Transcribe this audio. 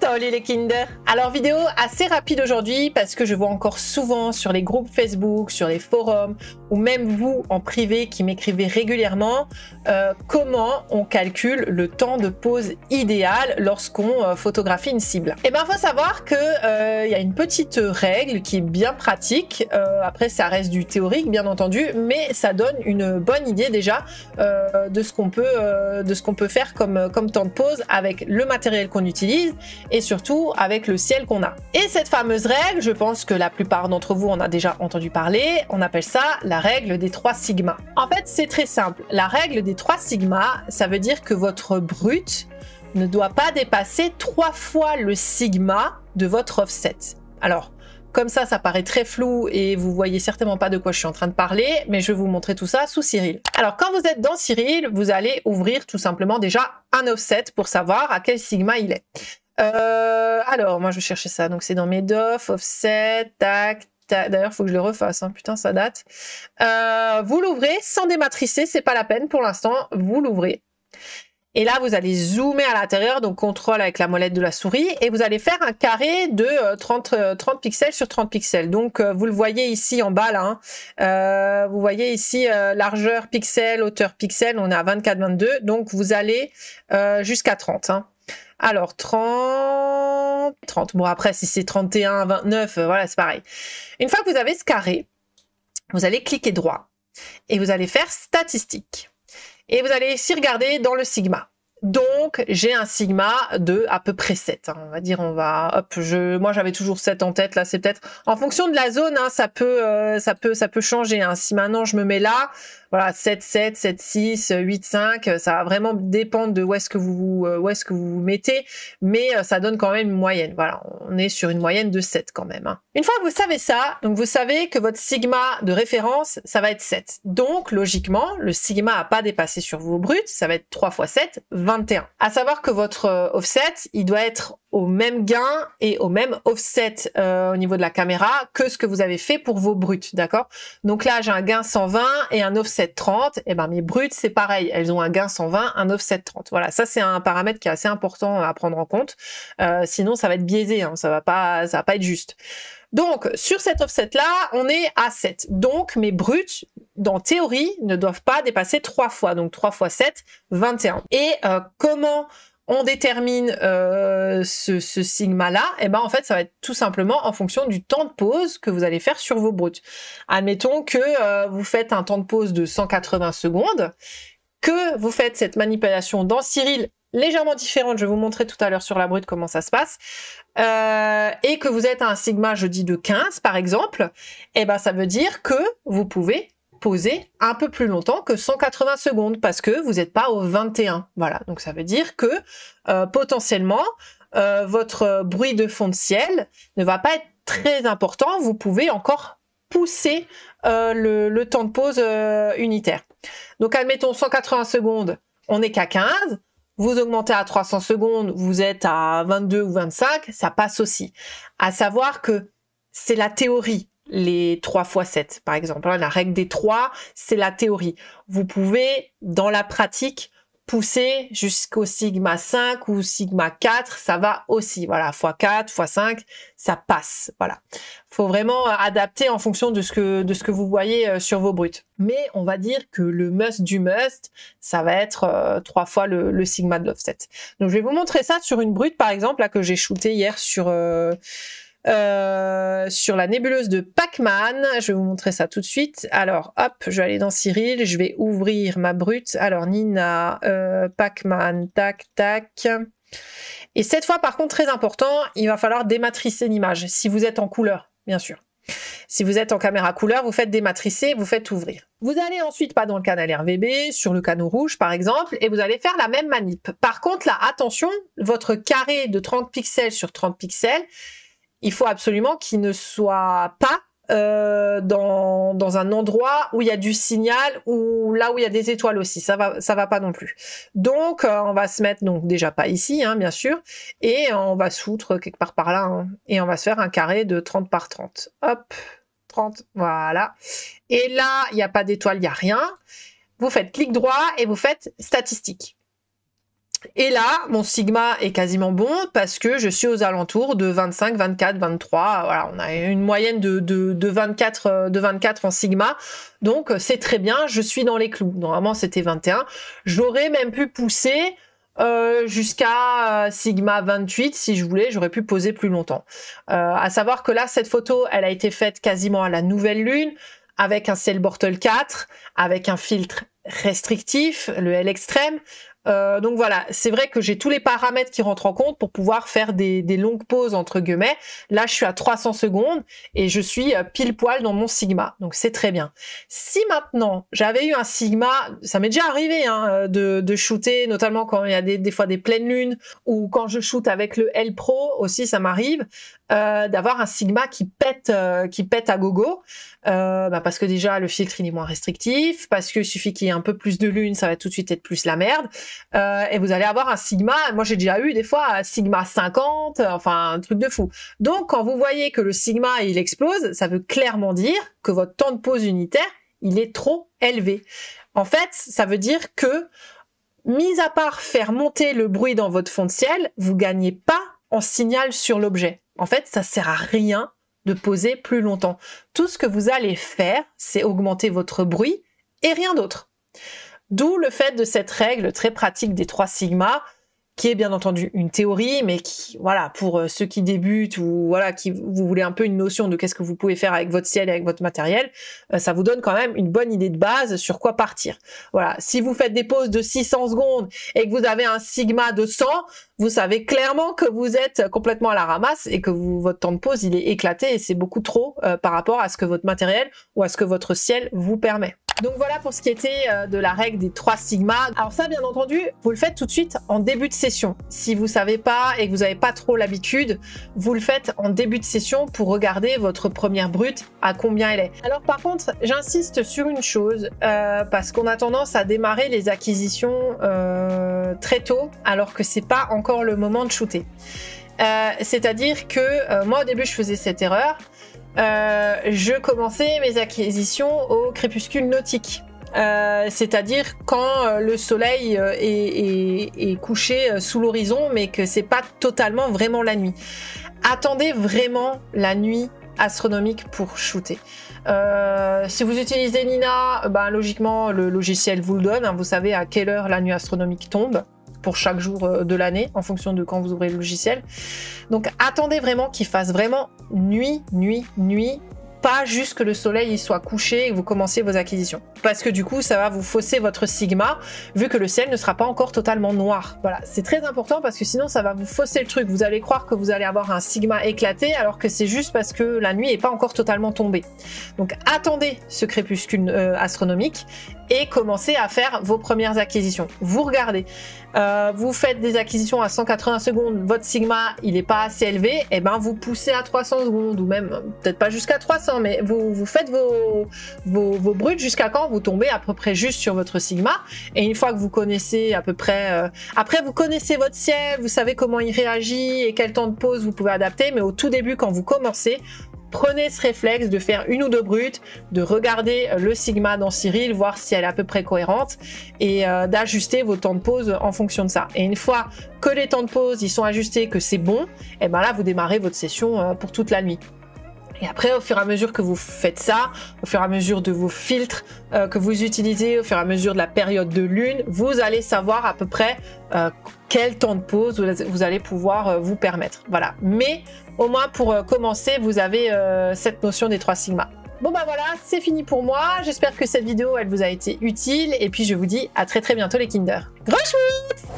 Salut les Kinder! Alors vidéo assez rapide aujourd'hui parce que je vois encore souvent sur les groupes Facebook, sur les forums ou même vous en privé qui m'écrivez régulièrement comment on calcule le temps de pause idéal lorsqu'on photographie une cible. Et ben faut savoir que y a une petite règle qui est bien pratique. Après ça reste du théorique bien entendu, mais ça donne une bonne idée déjà de ce qu'on peut faire comme temps de pause avec le matériel qu'on utilise et surtout avec le ciel qu'on a. Et cette fameuse règle, je pense que la plupart d'entre vous en a déjà entendu parler, on appelle ça la règle des 3 sigmas. En fait, c'est très simple. La règle des 3 sigmas, ça veut dire que votre brut ne doit pas dépasser 3 fois le sigma de votre offset. Alors, comme ça paraît très flou et vous voyez certainement pas de quoi je suis en train de parler, mais je vais vous montrer tout ça sous Cyril. Alors, quand vous êtes dans Cyril, vous allez ouvrir tout simplement déjà un offset pour savoir à quel sigma il est. Alors, moi je vais chercher ça, donc c'est dans mes DOF, offset, tac, tac. D'ailleurs, il faut que je le refasse, hein. Putain, ça date. Vous l'ouvrez sans dématricer, c'est pas la peine pour l'instant, vous l'ouvrez. Et là, vous allez zoomer à l'intérieur, donc contrôle avec la molette de la souris, et vous allez faire un carré de 30 pixels sur 30 pixels. Donc, vous le voyez ici en bas, là. Hein. Vous voyez ici largeur pixel, hauteur pixel, on est à 24-22, donc vous allez jusqu'à 30. Hein. Alors, 30... Bon, après, si c'est 31, 29, voilà, c'est pareil. Une fois que vous avez ce carré, vous allez cliquer droit et vous allez faire statistiques. Et vous allez ici regarder dans le sigma. Donc, j'ai un sigma de à peu près 7. Hein. On va dire, moi j'avais toujours 7 en tête. Là, c'est peut-être en fonction de la zone, hein, ça peut changer. Hein. Si maintenant je me mets là, voilà, 7, 7, 7, 6, 8, 5, ça va vraiment dépendre de où est-ce que vous vous mettez, mais ça donne quand même une moyenne. Voilà, on est sur une moyenne de 7 quand même. Hein. Une fois que vous savez ça, donc vous savez que votre sigma de référence, ça va être 7. Donc, logiquement, le sigma à pas dépasser sur vos bruts, ça va être 3 fois 7, 21. À savoir que votre offset, il doit être au même gain et au même offset au niveau de la caméra que ce que vous avez fait pour vos bruts, d'accord? Donc là, j'ai un gain 120 et un offset 30. Et ben mes bruts, c'est pareil, elles ont un gain 120, un offset 30. Voilà, ça c'est un paramètre qui est assez important à prendre en compte. Sinon, ça va être biaisé, hein, ça va pas être juste. Donc, sur cet offset-là, on est à 7. Donc, mes bruts, dans théorie, ne doivent pas dépasser 3 fois. Donc, 3 fois 7, 21. Et comment on détermine ce sigma-là? Eh ben, en fait, ça va être tout simplement en fonction du temps de pause que vous allez faire sur vos bruts. Admettons que vous faites un temps de pause de 180 secondes, que vous faites cette manipulation dans Cyril légèrement différente, je vais vous montrer tout à l'heure sur la brute comment ça se passe, et que vous êtes à un sigma, je dis de 15 par exemple, et ben ça veut dire que vous pouvez poser un peu plus longtemps que 180 secondes parce que vous n'êtes pas au 21. Voilà, donc ça veut dire que potentiellement votre bruit de fond de ciel ne va pas être très important, vous pouvez encore pousser le temps de pause unitaire. Donc admettons 180 secondes, on n'est qu'à 15, vous augmentez à 300 secondes, vous êtes à 22 ou 25, ça passe aussi. À savoir que c'est la théorie, les 3 fois 7 par exemple. La règle des 3, c'est la théorie. Vous pouvez, dans la pratique, pousser jusqu'au sigma 5 ou sigma 4, ça va aussi. Voilà, x4, x5, ça passe. Voilà. Faut vraiment adapter en fonction de ce que vous voyez sur vos bruts. Mais on va dire que le must du must, ça va être 3 fois le sigma de l'offset. Donc je vais vous montrer ça sur une brute par exemple là que j'ai shooté hier sur la nébuleuse de Pac-Man. Je vais vous montrer ça tout de suite. Alors, hop, je vais aller dans Cyril, je vais ouvrir ma brute. Alors, Nina, Pac-Man, tac, tac. Et cette fois, par contre, très important, il va falloir dématricer l'image, si vous êtes en couleur, bien sûr. Si vous êtes en caméra couleur, vous faites dématricer, vous faites ouvrir. Vous allez ensuite pas dans le canal RVB, sur le canot rouge par exemple, et vous allez faire la même manip. Par contre, là, attention, votre carré de 30 pixels sur 30 pixels, il faut absolument qu'il ne soit pas dans un endroit où il y a du signal ou là où il y a des étoiles aussi. Ça va pas non plus. Donc, on va se mettre, donc déjà pas ici, hein, bien sûr, et on va se foutre quelque part par là, hein, et on va se faire un carré de 30 par 30. Hop, 30, voilà. Et là, il n'y a pas d'étoile, il n'y a rien. Vous faites clic droit et vous faites statistiques. Et là, mon sigma est quasiment bon parce que je suis aux alentours de 25, 24, 23. Voilà, on a une moyenne de 24 en sigma. Donc, c'est très bien, je suis dans les clous. Normalement, c'était 21. J'aurais même pu pousser jusqu'à sigma 28 si je voulais, j'aurais pu poser plus longtemps. À savoir que là, cette photo, elle a été faite quasiment à la nouvelle lune, avec un ciel Bortle 4, avec un filtre restrictif, le L extrême. Donc voilà, c'est vrai que j'ai tous les paramètres qui rentrent en compte pour pouvoir faire des longues pauses entre guillemets. Là, je suis à 300 secondes et je suis pile poil dans mon sigma, donc c'est très bien. Si maintenant j'avais eu un sigma, ça m'est déjà arrivé hein, de shooter, notamment quand il y a des fois des pleines lunes ou quand je shoot avec le L Pro aussi, ça m'arrive d'avoir un sigma qui pète à gogo. Parce que déjà le filtre il est moins restrictif, parce qu'il suffit qu'il y ait un peu plus de lune, ça va tout de suite être plus la merde. Et vous allez avoir un sigma, moi j'ai déjà eu des fois un sigma 50, enfin un truc de fou. Donc quand vous voyez que le sigma il explose, ça veut clairement dire que votre temps de pause unitaire il est trop élevé. En fait, ça veut dire que, mis à part faire monter le bruit dans votre fond de ciel, vous gagnez pas en signal sur l'objet. En fait, ça sert à rien de poser plus longtemps. Tout ce que vous allez faire, c'est augmenter votre bruit et rien d'autre. D'où le fait de cette règle très pratique des 3 sigma, qui est bien entendu une théorie, mais qui, voilà, pour ceux qui débutent ou voilà, qui vous voulez un peu une notion de qu'est-ce que vous pouvez faire avec votre ciel et avec votre matériel, ça vous donne quand même une bonne idée de base sur quoi partir. Voilà, si vous faites des pauses de 600 secondes et que vous avez un sigma de 100, vous savez clairement que vous êtes complètement à la ramasse et que votre temps de pause il est éclaté et c'est beaucoup trop par rapport à ce que votre matériel ou à ce que votre ciel vous permet. Donc voilà pour ce qui était de la règle des 3 sigma. Alors ça, bien entendu, vous le faites tout de suite en début de session. Si vous savez pas et que vous n'avez pas trop l'habitude, vous le faites en début de session pour regarder votre première brute, à combien elle est. Alors par contre, j'insiste sur une chose, parce qu'on a tendance à démarrer les acquisitions très tôt, alors que c'est pas encore le moment de shooter. C'est-à-dire que moi au début je faisais cette erreur. Je commençais mes acquisitions au crépuscule nautique, c'est-à-dire quand le soleil est couché sous l'horizon, mais que c'est pas totalement vraiment la nuit. Attendez vraiment la nuit astronomique pour shooter. Si vous utilisez Nina, logiquement le logiciel vous le donne, hein, vous savez à quelle heure la nuit astronomique tombe pour chaque jour de l'année, en fonction de quand vous ouvrez le logiciel. Donc attendez vraiment qu'il fasse vraiment nuit, pas juste que le soleil il soit couché et que vous commenciez vos acquisitions. Parce que du coup, ça va vous fausser votre sigma, vu que le ciel ne sera pas encore totalement noir. Voilà, c'est très important parce que sinon ça va vous fausser le truc. Vous allez croire que vous allez avoir un sigma éclaté alors que c'est juste parce que la nuit n'est pas encore totalement tombée. Donc attendez ce crépuscule astronomique et commencez à faire vos premières acquisitions. Vous regardez, vous faites des acquisitions à 180 secondes, votre sigma il n'est pas assez élevé, et ben vous poussez à 300 secondes ou même peut-être pas jusqu'à 300, mais vous faites vos brutes jusqu'à quand vous tombez à peu près juste sur votre sigma. Et une fois que vous connaissez à peu près, après vous connaissez votre ciel, vous savez comment il réagit et quel temps de pause vous pouvez adapter, mais au tout début quand vous commencez, prenez ce réflexe de faire 1 ou 2 brutes, de regarder le sigma dans Cyril, voir si elle est à peu près cohérente et d'ajuster vos temps de pause en fonction de ça. Et une fois que les temps de pause ils sont ajustés, que c'est bon, et ben là vous démarrez votre session pour toute la nuit. Et après, au fur et à mesure que vous faites ça, au fur et à mesure de vos filtres que vous utilisez, au fur et à mesure de la période de lune, vous allez savoir à peu près quel temps de pause vous allez pouvoir vous permettre. Voilà. Mais au moins pour commencer, vous avez cette notion des 3 sigma. Bon bah voilà, c'est fini pour moi. J'espère que cette vidéo, elle vous a été utile. Et puis je vous dis à très bientôt les Kinders. Gros chouette!